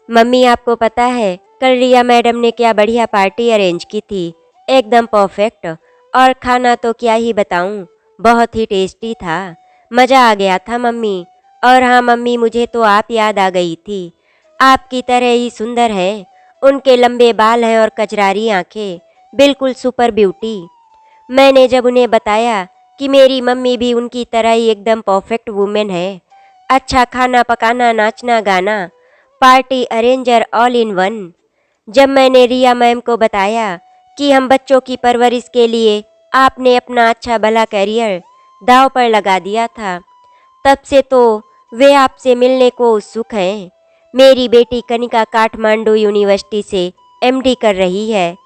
Mummy आपको पता है कल रिया मैडम ने क्या बढ़िया पार्टी अरेंज की थी। एकदम परफेक्ट। और खाना तो क्या ही बताऊं, बहुत ही टेस्टी था। मज़ा आ गया था मम्मी। और हाँ मम्मी, मुझे तो आप याद आ गई थी। आपकी तरह ही सुंदर है। उनके लंबे बाल हैं और कजरारी आंखें, बिल्कुल सुपर ब्यूटी। मैंने जब उन्हें बताया कि मेरी मम्मी भी उनकी तरह ही एकदम परफेक्ट वुमेन है, अच्छा खाना पकाना, नाचना गाना, party arranger all in one. जब मैंने रिया मैम को बताया कि हम बच्चों की परवरिश के लिए आपने अपना अच्छा भला करियर दांव पर लगा दिया था, तब से तो वे आपसे मिलने को उत्सुक हैं। मेरी बेटी कनिका काठमांडू यूनिवर्सिटी से एमडी कर रही है।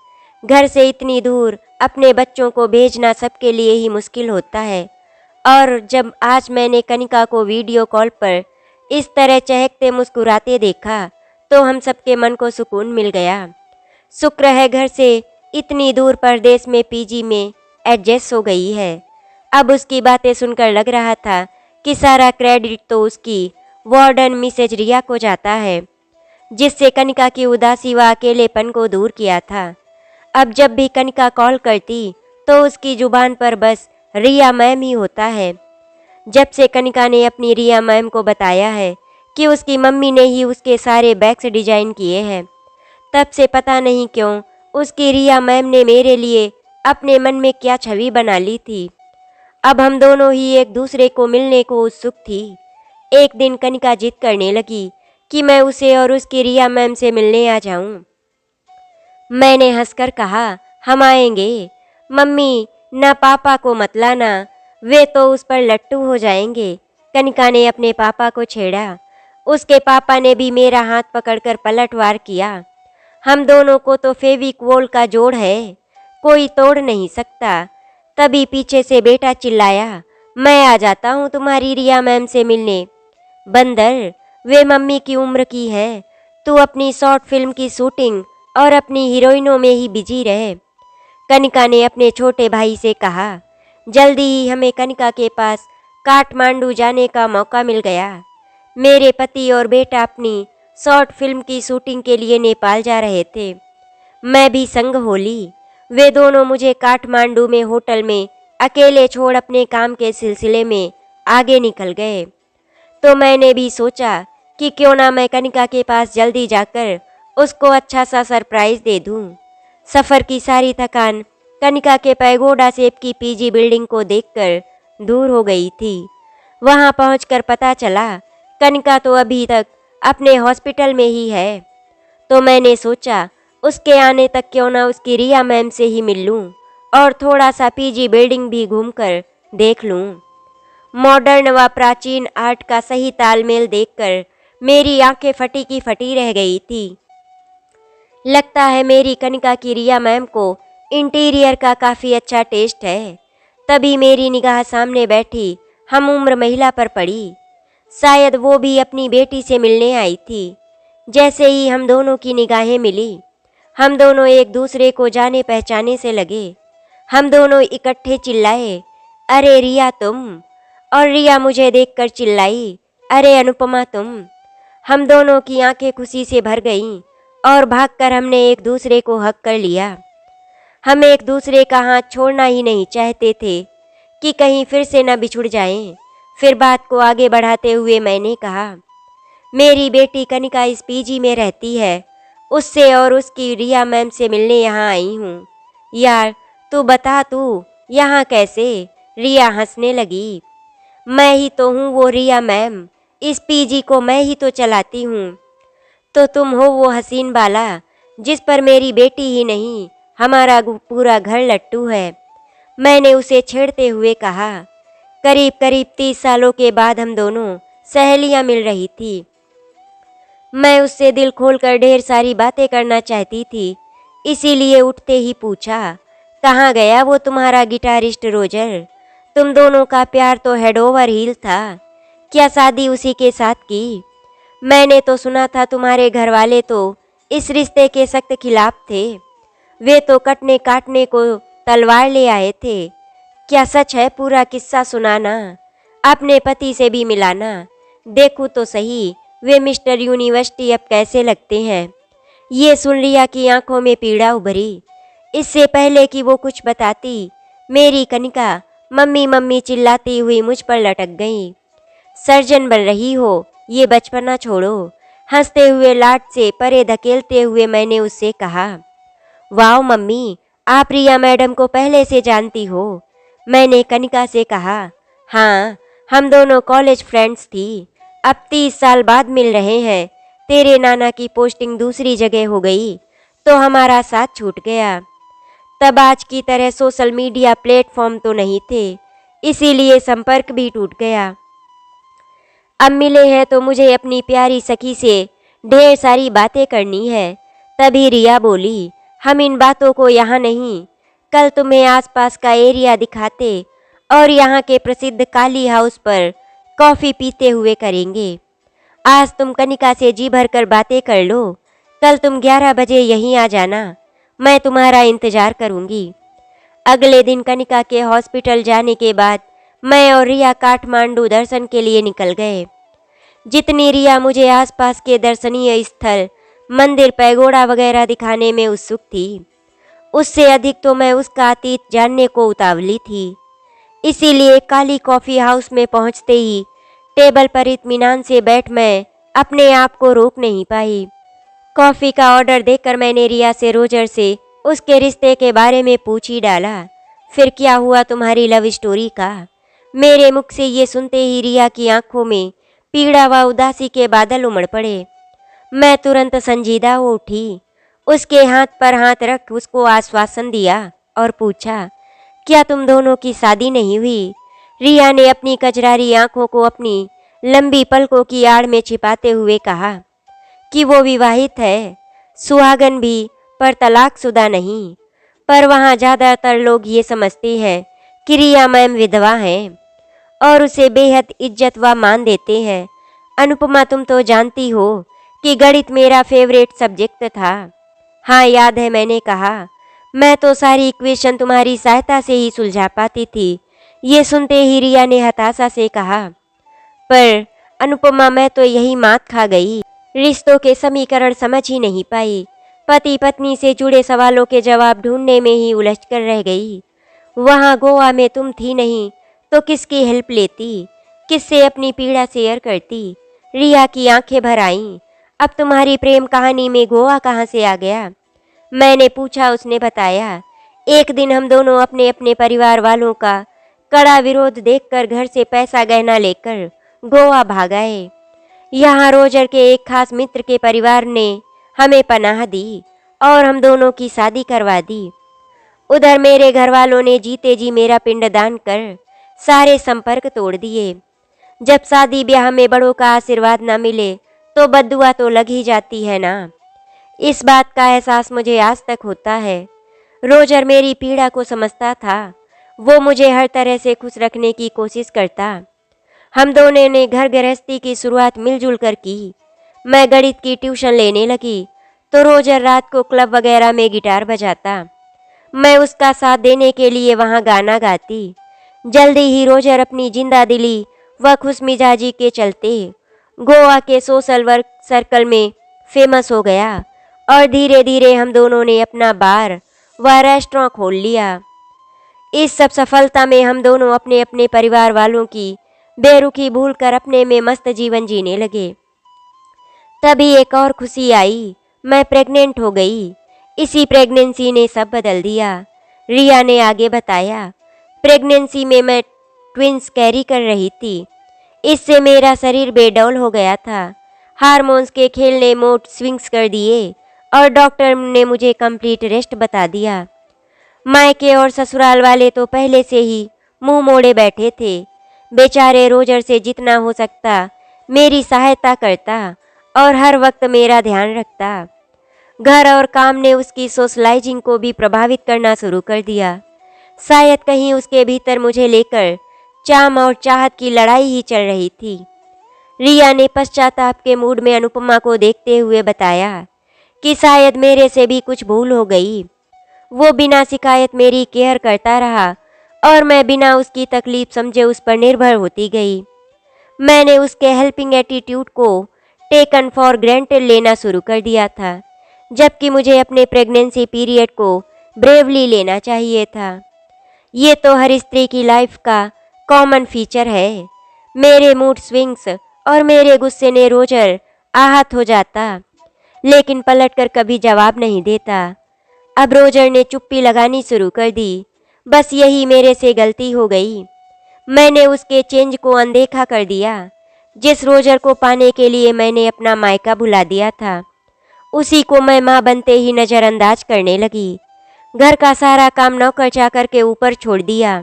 घर से इतनी दूर अपने बच्चों को भेजना सबके लिए ही मुश्किल होता है। और जब आज मैंने कनिका को वीडियो कॉल पर इस तरह चहकते मुस्कुराते देखा, तो हम सबके मन को सुकून मिल गया। शुक्र है घर से इतनी दूर परदेश में पीजी में एडजस्ट हो गई है। अब उसकी बातें सुनकर लग रहा था कि सारा क्रेडिट तो उसकी वार्डन मिसेज रिया को जाता है, जिससे कनिका की उदासी व अकेलेपन को दूर किया था। अब जब भी कनिका कॉल करती तो उसकी जुबान पर बस रिया मैम ही होता है। जब से कनिका ने अपनी रिया मैम को बताया है कि उसकी मम्मी ने ही उसके सारे बैग्स डिजाइन किए हैं, तब से पता नहीं क्यों उसकी रिया मैम ने मेरे लिए अपने मन में क्या छवि बना ली थी। अब हम दोनों ही एक दूसरे को मिलने को उत्सुक थी। एक दिन कनिका जिद करने लगी कि मैं उसे और उसकी रिया मैम से मिलने आ जाऊं। मैंने हंसकर कहा, हम आएंगे मम्मी, ना पापा को मत लाना, वे तो उस पर लट्टू हो जाएंगे। कनिका ने अपने पापा को छेड़ा। उसके पापा ने भी मेरा हाथ पकड़कर पलटवार किया। हम दोनों को तो फेविकोल का जोड़ है, कोई तोड़ नहीं सकता। तभी पीछे से बेटा चिल्लाया, मैं आ जाता हूँ तुम्हारी रिया मैम से मिलने। बंदर, वे मम्मी की उम्र की है, तू अपनी शॉर्ट फिल्म की शूटिंग और अपनी हीरोइनों में ही बिजी रहे। कनिका ने अपने छोटे भाई से कहा। जल्दी ही हमें कनिका के पास काठमांडू जाने का मौका मिल गया। मेरे पति और बेटा अपनी शॉर्ट फिल्म की शूटिंग के लिए नेपाल जा रहे थे। मैं भी संग होली। वे दोनों मुझे काठमांडू में होटल में अकेले छोड़ अपने काम के सिलसिले में आगे निकल गए। तो मैंने भी सोचा कि क्यों ना मैं कनिका के पास जल्दी जाकर उसको अच्छा सा सरप्राइज दे दूं। सफ़र की सारी थकान कनिका के पैगोडा शेप की पीजी बिल्डिंग को देखकर दूर हो गई थी। वहां पहुंचकर पता चला कनिका तो अभी तक अपने हॉस्पिटल में ही है। तो मैंने सोचा उसके आने तक क्यों ना उसकी रिया मैम से ही मिल लूं और थोड़ा सा पीजी बिल्डिंग भी घूमकर देख लूं। मॉडर्न व प्राचीन आर्ट का सही तालमेल देखकर मेरी आंखें फटी की फटी रह गई थी। लगता है मेरी कनिका की रिया मैम को इंटीरियर का काफ़ी अच्छा टेस्ट है। तभी मेरी निगाह सामने बैठी हम उम्र महिला पर पड़ी। शायद वो भी अपनी बेटी से मिलने आई थी। जैसे ही हम दोनों की निगाहें मिली, हम दोनों एक दूसरे को जाने पहचाने से लगे। हम दोनों इकट्ठे चिल्लाए, अरे रिया तुम। और रिया मुझे देखकर चिल्लाई, अरे अनुपमा तुम। हम दोनों की आंखें खुशी से भर गईं और भागकर हमने एक दूसरे को हक कर लिया। हम एक दूसरे का हाथ छोड़ना ही नहीं चाहते थे कि कहीं फिर से न बिछुड़ जाएं। फिर बात को आगे बढ़ाते हुए मैंने कहा, मेरी बेटी कनिका इस पीजी में रहती है, उससे और उसकी रिया मैम से मिलने यहाँ आई हूँ। यार तू बता, तू यहाँ कैसे? रिया हंसने लगी। मैं ही तो हूँ वो रिया मैम, इस पीजी को मैं ही तो चलाती हूँ। तो तुम हो वो हसीन बाला जिस पर मेरी बेटी ही नहीं हमारा पूरा घर लट्टू है। मैंने उसे छेड़ते हुए कहा। करीब करीब 30 सालों के बाद हम दोनों सहेलियां मिल रही थी। मैं उससे दिल खोलकर ढेर सारी बातें करना चाहती थी, इसीलिए उठते ही पूछा, कहाँ गया वो तुम्हारा गिटारिस्ट रोजर? तुम दोनों का प्यार तो हेड ओवर हील था, क्या शादी उसी के साथ की? मैंने तो सुना था तुम्हारे घर वाले तो इस रिश्ते के सख्त खिलाफ थे। वे तो कटने काटने को तलवार ले आए थे। क्या सच है? पूरा किस्सा सुनाना, अपने पति से भी मिलाना। देखूं तो सही वे मिस्टर यूनिवर्सिटी अब कैसे लगते हैं। ये सुन रिया की आंखों में पीड़ा उभरी। इससे पहले कि वो कुछ बताती, मेरी कनिका मम्मी मम्मी चिल्लाती हुई मुझ पर लटक गई। सर्जन बन रही हो, ये बचपना छोड़ो। हंसते हुए लाड से परे धकेलते हुए मैंने उससे कहा, वाओ मम्मी, आप रिया मैडम को पहले से जानती हो। मैंने कनिका से कहा, हाँ, हम दोनों कॉलेज फ्रेंड्स थी। अब 30 साल बाद मिल रहे हैं। तेरे नाना की पोस्टिंग दूसरी जगह हो गई तो हमारा साथ छूट गया। तब आज की तरह सोशल मीडिया प्लेटफॉर्म तो नहीं थे, इसीलिए संपर्क भी टूट गया। अब मिले हैं तो मुझे अपनी प्यारी सखी से ढेर सारी बातें करनी है। तभी रिया बोली, हम इन बातों को यहाँ नहीं, कल तुम्हें आसपास का एरिया दिखाते और यहाँ के प्रसिद्ध काली हाउस पर कॉफ़ी पीते हुए करेंगे। आज तुम कनिका से जी भर कर बातें कर लो। कल तुम 11 बजे यहीं आ जाना, मैं तुम्हारा इंतज़ार करूँगी। अगले दिन कनिका के हॉस्पिटल जाने के बाद मैं और रिया काठमांडू दर्शन के लिए निकल गए। जितनी रिया मुझे आसपास के दर्शनीय स्थल, मंदिर, पैगोडा वगैरह दिखाने में उत्सुक थी, उससे अधिक तो मैं उसका अतीत जानने को उतावली थी। इसीलिए काली कॉफ़ी हाउस में पहुंचते ही टेबल पर इत्मीनान से बैठ मैं अपने आप को रोक नहीं पाई। कॉफ़ी का ऑर्डर देकर मैंने रिया से रोजर से उसके रिश्ते के बारे में पूछ ही डाला। फिर क्या हुआ तुम्हारी लव स्टोरी का? मेरे मुख से ये सुनते ही रिया की आंखों में पीड़ा व उदासी के बादल उमड़ पड़े। मैं तुरंत संजीदा हो उठी। उसके हाथ पर हाथ रख उसको आश्वासन दिया और पूछा, क्या तुम दोनों की शादी नहीं हुई? रिया ने अपनी कजरारी आंखों को अपनी लंबी पलकों की आड़ में छिपाते हुए कहा कि वो विवाहित है, सुहागन भी, पर तलाकशुदा नहीं। पर वहाँ ज़्यादातर लोग ये समझते हैं कि रिया मैम विधवा हैं और उसे बेहद इज्जत व मान देते हैं। अनुपमा, तुम तो जानती हो कि गणित मेरा फेवरेट सब्जेक्ट था। हाँ याद है, मैंने कहा। मैं तो सारी इक्वेशन तुम्हारी सहायता से ही सुलझा पाती थी। ये सुनते ही रिया ने हताशा से कहा, पर अनुपमा, मैं तो यही मात खा गई। रिश्तों के समीकरण समझ ही नहीं पाई। पति पत्नी से जुड़े सवालों के जवाब ढूंढने में ही उलझ कर रह गई। वहाँ गोवा में तुम थी नहीं तो किसकी हेल्प लेती, किससे अपनी पीड़ा शेयर करती? रिया की आंखें भर आईं। अब तुम्हारी प्रेम कहानी में गोवा कहाँ से आ गया? मैंने पूछा। उसने बताया, एक दिन हम दोनों अपने अपने परिवार वालों का कड़ा विरोध देखकर घर से पैसा गहना लेकर गोवा भाग आए। यहाँ रोजर के एक खास मित्र के परिवार ने हमें पनाह दी और हम दोनों की शादी करवा दी। उधर मेरे घर वालों ने जीते जी मेरा पिंडदान कर सारे संपर्क तोड़ दिए। जब शादी ब्याह में बड़ों का आशीर्वाद न मिले तो बद्दुआ तो लग ही जाती है ना। इस बात का एहसास मुझे आज तक होता है। रोजर मेरी पीड़ा को समझता था। वो मुझे हर तरह से खुश रखने की कोशिश करता। हम दोनों ने घर गृहस्थी की शुरुआत मिलजुल कर की। मैं गणित की ट्यूशन लेने लगी तो रोजर रात को क्लब वगैरह में गिटार बजाता। मैं उसका साथ देने के लिए वहाँ गाना गाती। जल्दी ही रोजर अपनी जिंदा दिली व खुशमिजाजी के चलते गोवा के सोशल वर्क सर्कल में फेमस हो गया और धीरे धीरे हम दोनों ने अपना बार व रेस्टोरेंट खोल लिया। इस सब सफलता में हम दोनों अपने अपने परिवार वालों की बेरुखी भूलकर अपने में मस्त जीवन जीने लगे। तभी एक और खुशी आई, मैं प्रेग्नेंट हो गई। इसी प्रेगनेंसी ने सब बदल दिया। रिया ने आगे बताया, प्रेगनेंसी में मैं ट्विंस कैरी कर रही थी। इससे मेरा शरीर बेडौल हो गया था। हार्मोन्स के खेल ने मूड स्विंग्स कर दिए और डॉक्टर ने मुझे कंप्लीट रेस्ट बता दिया। मायके और ससुराल वाले तो पहले से ही मुंह मोड़े बैठे थे। बेचारे रोजर से जितना हो सकता मेरी सहायता करता और हर वक्त मेरा ध्यान रखता। घर और काम ने उसकी सोशलाइजिंग को भी प्रभावित करना शुरू कर दिया। शायद कहीं उसके भीतर मुझे लेकर चाम और चाहत की लड़ाई ही चल रही थी। रिया ने पश्चाताप के मूड में अनुपमा को देखते हुए बताया कि शायद मेरे से भी कुछ भूल हो गई। वो बिना शिकायत मेरी केयर करता रहा और मैं बिना उसकी तकलीफ समझे उस पर निर्भर होती गई। मैंने उसके हेल्पिंग एटीट्यूड को टेकन फॉर ग्रांटेड लेना शुरू कर दिया था, जबकि मुझे अपने प्रेगनेंसी पीरियड को ब्रेवली लेना चाहिए था। ये तो हर स्त्री की लाइफ का कॉमन फीचर है। मेरे मूड स्विंग्स और मेरे गुस्से ने रोजर आहत हो जाता, लेकिन पलटकर कभी जवाब नहीं देता। अब रोजर ने चुप्पी लगानी शुरू कर दी। बस यही मेरे से गलती हो गई। मैंने उसके चेंज को अनदेखा कर दिया। जिस रोजर को पाने के लिए मैंने अपना मायका भुला दिया था, उसी को मैं माँ बनते ही नज़रअंदाज करने लगी। घर का सारा काम नौकर चाकर के ऊपर छोड़ दिया।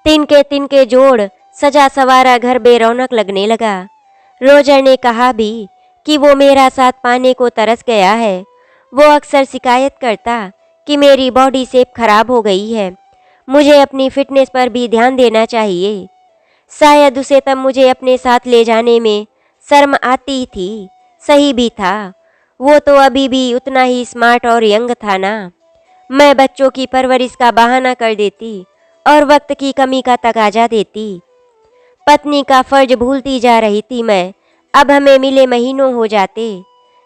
तिनके जोड़ सजा सवारा घर बेरौनक लगने लगा। रोजर ने कहा भी कि वो मेरा साथ पाने को तरस गया है। वो अक्सर शिकायत करता कि मेरी बॉडी शेप खराब हो गई है, मुझे अपनी फिटनेस पर भी ध्यान देना चाहिए। शायद उसे तब मुझे अपने साथ ले जाने में शर्म आती थी। सही भी था, वो तो अभी भी उतना ही स्मार्ट और यंग था ना। मैं बच्चों की परवरिश का बहाना कर देती और वक्त की कमी का तकाजा देती। पत्नी का फर्ज भूलती जा रही थी मैं। अब हमें मिले महीनों हो जाते।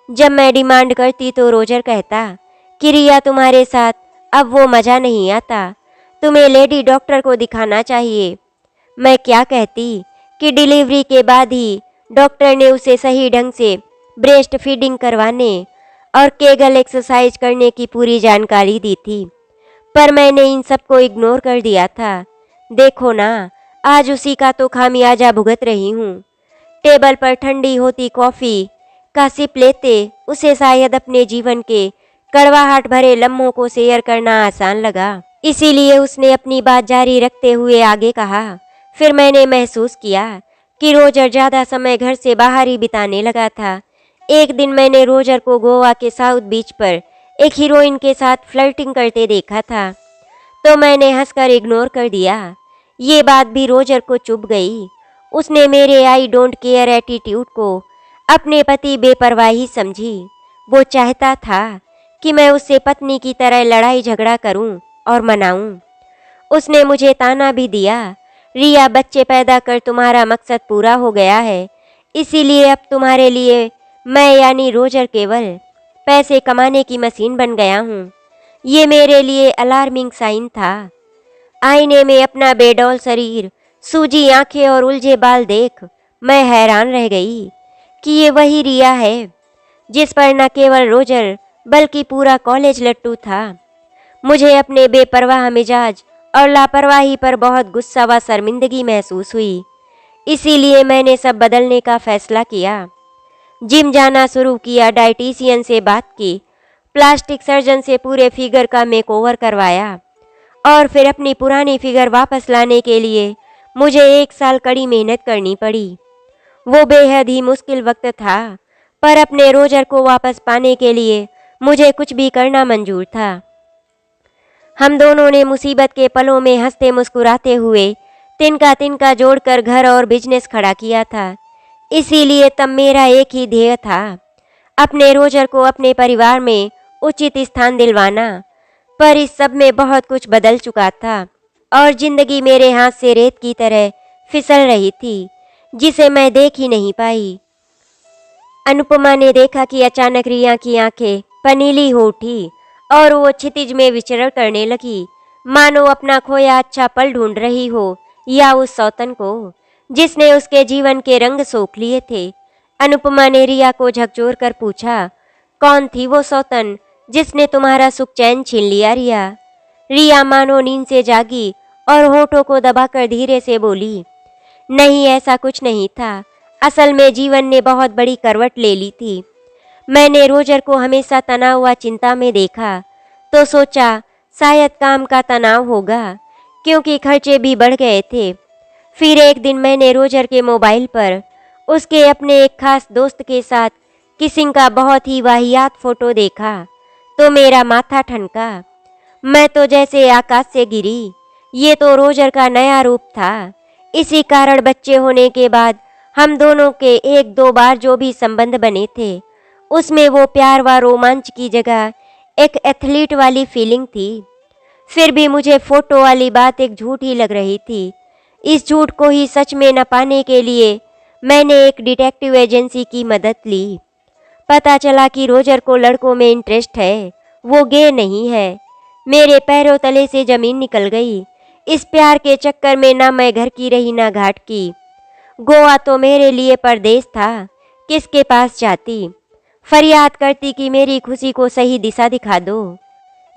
जब मैं डिमांड करती तो रोजर कहता कि रिया, तुम्हारे साथ अब वो मज़ा नहीं आता, तुम्हें लेडी डॉक्टर को दिखाना चाहिए। मैं क्या कहती कि डिलीवरी के बाद ही डॉक्टर ने उसे सही ढंग से ब्रेस्ट फीडिंग करवाने और केगल एक्सरसाइज करने की पूरी जानकारी दी थी, पर मैंने इन सबको इग्नोर कर दिया था। देखो ना, आज उसी का तो खामियाजा भुगत रही हूँ। टेबल पर ठंडी होती कॉफ़ी का सिप लेते उसे शायद अपने जीवन के कड़वाहट भरे लम्हों को शेयर करना आसान लगा। इसीलिए उसने अपनी बात जारी रखते हुए आगे कहा, फिर मैंने महसूस किया कि रोजर ज़्यादा समय घर से बाहर ही बिताने लगा था। एक दिन मैंने रोजर को गोवा के साउथ बीच पर एक हीरोइन के साथ फ्लर्टिंग करते देखा था, तो मैंने हंसकर इग्नोर कर दिया। ये बात भी रोजर को चुभ गई। उसने मेरे आई डोंट केयर एटीट्यूड को अपने पति बेपरवाही समझी। वो चाहता था कि मैं उससे पत्नी की तरह लड़ाई झगड़ा करूं और मनाऊं। उसने मुझे ताना भी दिया, रिया, बच्चे पैदा कर तुम्हारा मकसद पूरा हो गया है, इसीलिए अब तुम्हारे लिए मैं यानी रोजर केवल पैसे कमाने की मशीन बन गया हूँ। ये मेरे लिए अलार्मिंग साइन था। आईने में अपना बेडौल शरीर, सूजी आंखें और उलझे बाल देख मैं हैरान रह गई कि ये वही रिया है जिस पर न केवल रोजर बल्कि पूरा कॉलेज लट्टू था। मुझे अपने बेपरवाह मिजाज और लापरवाही पर बहुत गुस्सा व शर्मिंदगी महसूस हुई। इसीलिए मैंने सब बदलने का फैसला किया। जिम जाना शुरू किया, डाइटिशियन से बात की, प्लास्टिक सर्जन से पूरे फिगर का मेकओवर करवाया और फिर अपनी पुरानी फिगर वापस लाने के लिए मुझे 1 साल कड़ी मेहनत करनी पड़ी। वो बेहद ही मुश्किल वक्त था, पर अपने रोजर को वापस पाने के लिए मुझे कुछ भी करना मंजूर था। हम दोनों ने मुसीबत के पलों में हंसते मुस्कुराते हुए तिनका जोड़कर घर और बिजनेस खड़ा किया था। इसीलिए तब मेरा एक ही ध्येय था, अपने रोजर को अपने परिवार में उचित स्थान दिलवाना। पर इस सब में बहुत कुछ बदल चुका था और जिंदगी मेरे हाथ से रेत की तरह फिसल रही थी, जिसे मैं देख ही नहीं पाई। अनुपमा ने देखा कि अचानक रिया की आंखें पनीली हो उठी और वो क्षितिज में विचरण करने लगी, मानो अपना खोया अच्छा पल ढूंढ रही हो या उस सौतन को जिसने उसके जीवन के रंग सोख लिए थे। अनुपमा ने रिया को झकझोर कर पूछा, कौन थी वो सौतन जिसने तुम्हारा सुख चैन छीन लिया रिया? रिया मानो नींद से जागी और होठों को दबाकर धीरे से बोली, नहीं, ऐसा कुछ नहीं था। असल में जीवन ने बहुत बड़ी करवट ले ली थी। मैंने रोजर को हमेशा तनाव व चिंता में देखा तो सोचा शायद काम का तनाव होगा, क्योंकि खर्चे भी बढ़ गए थे। फिर एक दिन मैंने रोजर के मोबाइल पर उसके अपने एक खास दोस्त के साथ किसिंग का बहुत ही वाहियात फोटो देखा तो मेरा माथा ठनका। मैं तो जैसे आकाश से गिरी। ये तो रोजर का नया रूप था। इसी कारण बच्चे होने के बाद हम दोनों के 1-2 बार जो भी संबंध बने थे, उसमें वो प्यार व रोमांच की जगह एक एथलीट वाली फीलिंग थी। फिर भी मुझे फोटो वाली बात एक झूठ ही लग रही थी। इस झूठ को ही सच में न पाने के लिए मैंने एक डिटेक्टिव एजेंसी की मदद ली। पता चला कि रोजर को लड़कों में इंटरेस्ट है, वो गे नहीं है। मेरे पैरों तले से जमीन निकल गई। इस प्यार के चक्कर में ना मैं घर की रही ना घाट की। गोवा तो मेरे लिए परदेश था। किसके पास जाती, फरियाद करती कि मेरी खुशी को सही दिशा दिखा दो।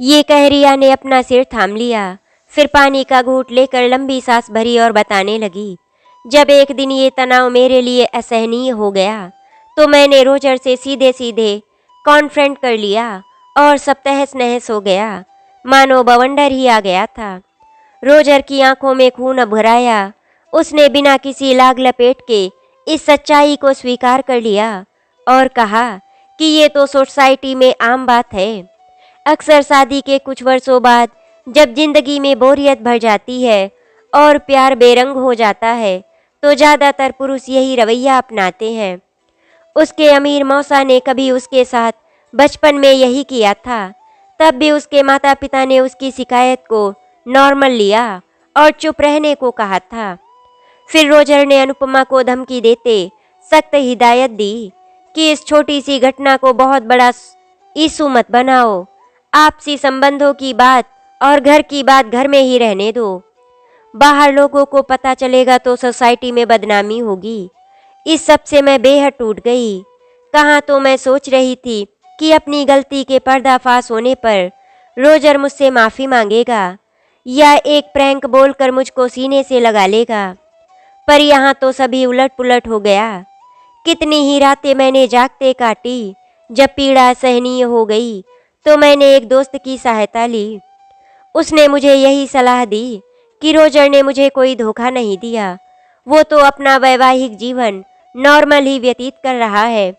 ये कह रिया ने अपना सिर थाम लिया, फिर पानी का घूंट लेकर लंबी सांस भरी और बताने लगी, जब एक दिन ये तनाव मेरे लिए असहनीय हो गया तो मैंने रोजर से सीधे सीधे कॉन्फ्रेंट कर लिया और सब तहस नहस हो गया, मानो बवंडर ही आ गया था। रोजर की आंखों में खून भर आया। उसने बिना किसी लाग लपेट के इस सच्चाई को स्वीकार कर लिया और कहा कि ये तो सोसाइटी में आम बात है। अक्सर शादी के कुछ वर्षों बाद जब जिंदगी में बोरियत भर जाती है और प्यार बेरंग हो जाता है तो ज़्यादातर पुरुष यही रवैया अपनाते हैं। उसके अमीर मौसा ने कभी उसके साथ बचपन में यही किया था। तब भी उसके माता पिता ने उसकी शिकायत को नॉर्मल लिया और चुप रहने को कहा था। फिर रोजर ने अनुपमा को धमकी देते सख्त हिदायत दी कि इस छोटी सी घटना को बहुत बड़ा इशू मत बनाओ। आपसी संबंधों की बात और घर की बात घर में ही रहने दो। बाहर लोगों को पता चलेगा तो सोसाइटी में बदनामी होगी। इस सब से मैं बेहद टूट गई। कहाँ तो मैं सोच रही थी कि अपनी गलती के पर्दाफाश होने पर रोजर मुझसे माफ़ी मांगेगा या एक प्रैंक बोलकर मुझको सीने से लगा लेगा, पर यहाँ तो सभी उलट पुलट हो गया। कितनी ही रातें मैंने जागते काटी। जब पीड़ा सहनीय हो गई तो मैंने एक दोस्त की सहायता ली। उसने मुझे यही सलाह दी कि रोजर ने मुझे कोई धोखा नहीं दिया, वो तो अपना वैवाहिक जीवन नॉर्मल ही व्यतीत कर रहा है।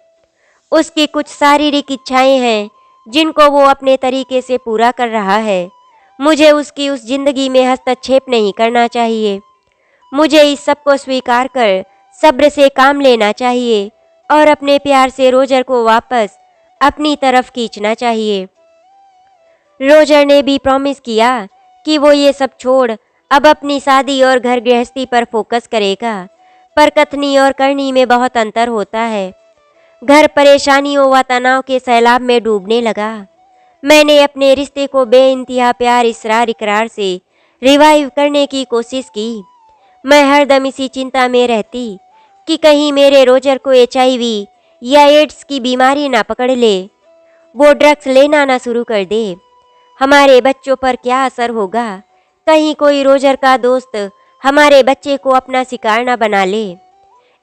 उसकी कुछ शारीरिक इच्छाएं हैं जिनको वो अपने तरीके से पूरा कर रहा है। मुझे उसकी उस जिंदगी में हस्तक्षेप नहीं करना चाहिए। मुझे इस सब को स्वीकार कर सब्र से काम लेना चाहिए और अपने प्यार से रोजर को वापस अपनी तरफ खींचना चाहिए। रोजर ने भी प्रॉमिस किया कि वो ये सब छोड़ अब अपनी शादी और घर गृहस्थी पर फोकस करेगा, पर कथनी और करनी में बहुत अंतर होता है। घर परेशानियों व तनाव के सैलाब में डूबने लगा। मैंने अपने रिश्ते को बेइंतहा प्यार इसरार इकरार से रिवाइव करने की कोशिश की। मैं हरदम इसी चिंता में रहती कि कहीं मेरे रोजर को HIV या एड्स की बीमारी ना पकड़ ले, वो ड्रग्स लेना ना शुरू कर दे। हमारे बच्चों पर क्या असर होगा, कहीं कोई रोजर का दोस्त हमारे बच्चे को अपना शिकार ना बना ले।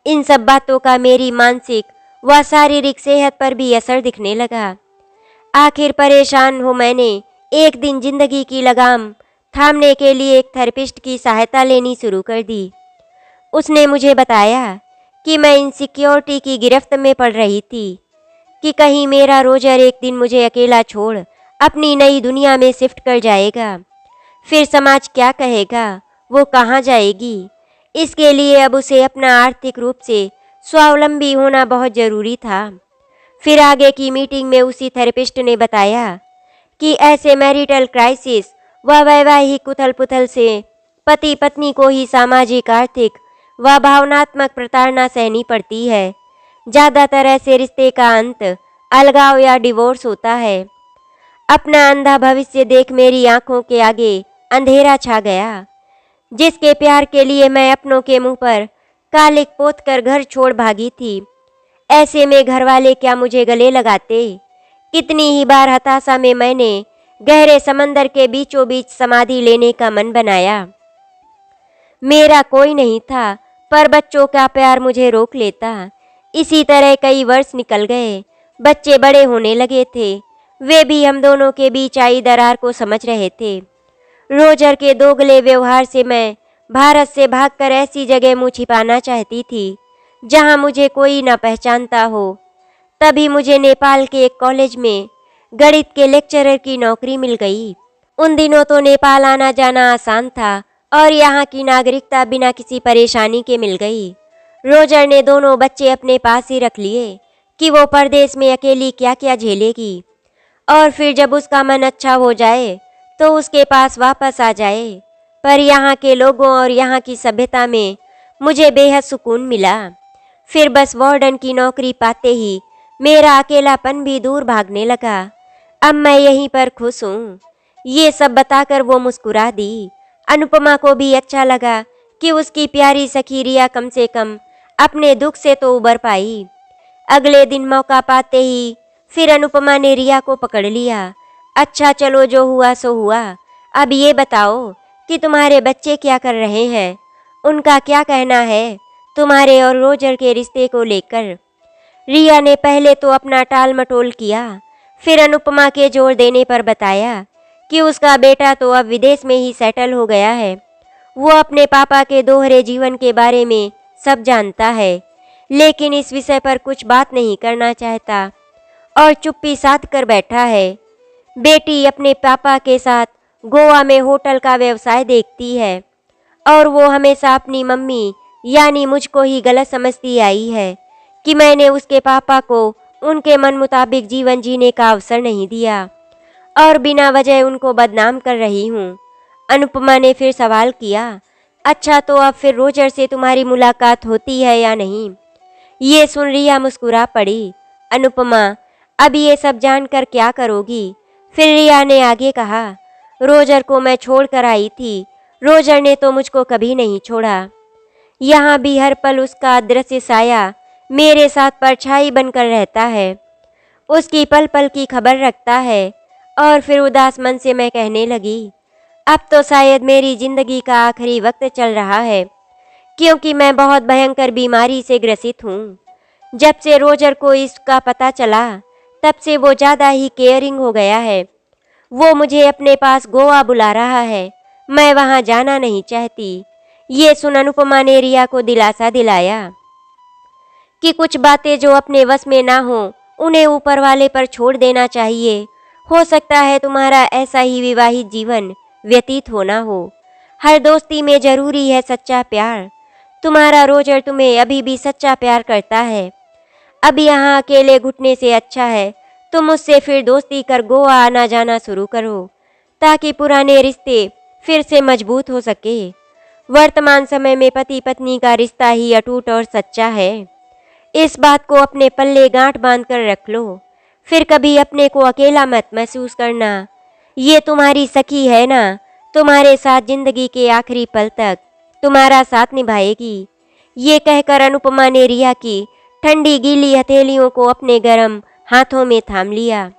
इन सब बातों का मेरी मानसिक व शारीरिक सेहत पर भी असर दिखने लगा। आखिर परेशान हो मैंने एक दिन जिंदगी की लगाम थामने के लिए एक थेरेपिस्ट की सहायता लेनी शुरू कर दी। उसने मुझे बताया कि मैं इनसिक्योरिटी की गिरफ्त में पड़ रही थी कि कहीं मेरा रोजर एक दिन मुझे अकेला छोड़ अपनी नई दुनिया में शिफ्ट कर जाएगा। फिर समाज क्या कहेगा, वो कहाँ जाएगी। इसके लिए अब उसे अपना आर्थिक रूप से स्वावलंबी होना बहुत ज़रूरी था। फिर आगे की मीटिंग में उसी थेरेपिस्ट ने बताया कि ऐसे मैरिटल क्राइसिस व वैवाहिक उथल पुथल से पति पत्नी को ही सामाजिक आर्थिक व भावनात्मक प्रताड़ना सहनी पड़ती है। ज़्यादातर ऐसे रिश्ते का अंत अलगाव या डिवोर्स होता है। अपना अंधा भविष्य देख मेरी आंखों के आगे अंधेरा छा गया। जिसके प्यार के लिए मैं अपनों के मुंह पर कालिक पोत कर घर छोड़ भागी थी, ऐसे में घर वाले क्या मुझे गले लगाते। कितनी ही बार हताशा में मैंने गहरे समंदर के बीचों बीच समाधि लेने का मन बनाया। मेरा कोई नहीं था, पर बच्चों का प्यार मुझे रोक लेता। इसी तरह कई वर्ष निकल गए। बच्चे बड़े होने लगे थे, वे भी हम दोनों के बीच आई दरार को समझ रहे थे। रोजर के दोगले व्यवहार से मैं भारत से भागकर ऐसी जगह मुँह छिपाना चाहती थी जहाँ मुझे कोई ना पहचानता हो। तभी मुझे नेपाल के एक कॉलेज में गणित के लेक्चरर की नौकरी मिल गई। उन दिनों तो नेपाल आना जाना आसान था और यहाँ की नागरिकता बिना किसी परेशानी के मिल गई। रोजर ने दोनों बच्चे अपने पास ही रख लिए कि वो परदेश में अकेली क्या क्या झेलेगी, और फिर जब उसका मन अच्छा हो जाए तो उसके पास वापस आ जाए। पर यहाँ के लोगों और यहाँ की सभ्यता में मुझे बेहद सुकून मिला। फिर बस वार्डन की नौकरी पाते ही मेरा अकेलापन भी दूर भागने लगा। अब मैं यहीं पर खुश हूँ। ये सब बताकर वो मुस्कुरा दी। अनुपमा को भी अच्छा लगा कि उसकी प्यारी सखी रिया कम से कम अपने दुख से तो उबर पाई। अगले दिन मौका पाते ही फिर अनुपमा ने रिया को पकड़ लिया। अच्छा चलो, जो हुआ सो हुआ। अब ये बताओ कि तुम्हारे बच्चे क्या कर रहे हैं, उनका क्या कहना है तुम्हारे और रोजर के रिश्ते को लेकर। रिया ने पहले तो अपना टाल मटोल किया, फिर अनुपमा के जोर देने पर बताया कि उसका बेटा तो अब विदेश में ही सेटल हो गया है। वो अपने पापा के दोहरे जीवन के बारे में सब जानता है, लेकिन इस विषय पर कुछ बात नहीं करना चाहता और चुप्पी साध कर बैठा है। बेटी अपने पापा के साथ गोवा में होटल का व्यवसाय देखती है और वो हमेशा अपनी मम्मी यानी मुझको ही गलत समझती आई है कि मैंने उसके पापा को उनके मन मुताबिक जीवन जीने का अवसर नहीं दिया और बिना वजह उनको बदनाम कर रही हूँ। अनुपमा ने फिर सवाल किया, अच्छा तो अब फिर रोजर से तुम्हारी मुलाकात होती है या नहीं। ये सुन रिया मुस्कुरा पड़ी। अनुपमा, अब ये सब जानकर क्या करोगी। फिर रिया ने आगे कहा, रोजर को मैं छोड़ कर आई थी, रोजर ने तो मुझको कभी नहीं छोड़ा। यहाँ भी हर पल उसका अदृश्य साया मेरे साथ परछाई बनकर रहता है, उसकी पल पल की खबर रखता है। और फिर उदास मन से मैं कहने लगी, अब तो शायद मेरी जिंदगी का आखिरी वक्त चल रहा है, क्योंकि मैं बहुत भयंकर बीमारी से ग्रसित हूँ। जब से रोजर को इसका पता चला तब से वो ज़्यादा ही केयरिंग हो गया है। वो मुझे अपने पास गोवा बुला रहा है, मैं वहाँ जाना नहीं चाहती। ये सुन अनुपमा ने रिया को दिलासा दिलाया कि कुछ बातें जो अपने वश में ना हो उन्हें ऊपर वाले पर छोड़ देना चाहिए। हो सकता है तुम्हारा ऐसा ही विवाहित जीवन व्यतीत होना हो। हर दोस्ती में जरूरी है सच्चा प्यार। तुम्हारा रोजर तुम्हें अभी भी सच्चा प्यार करता है। अब यहाँ अकेले घुटने से अच्छा है तुम मुझसे फिर दोस्ती कर गोवा आना जाना शुरू करो, ताकि पुराने रिश्ते फिर से मजबूत हो सके। वर्तमान समय में पति पत्नी का रिश्ता ही अटूट और सच्चा है। इस बात को अपने पल्ले गांठ बांध कर रख लो, फिर कभी अपने को अकेला मत महसूस करना। ये तुम्हारी सखी है ना, तुम्हारे साथ जिंदगी के आखिरी पल तक तुम्हारा साथ निभाएगी। ये कहकर अनुपमा ने रिया की ठंडी गीली हथेलियों को अपने गर्म हाथों में थाम लिया।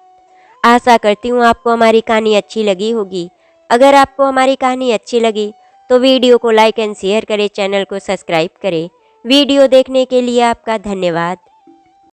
आशा करती हूँ आपको हमारी कहानी अच्छी लगी होगी। अगर आपको हमारी कहानी अच्छी लगी तो वीडियो को लाइक एंड शेयर करें, चैनल को सब्सक्राइब करें। वीडियो देखने के लिए आपका धन्यवाद।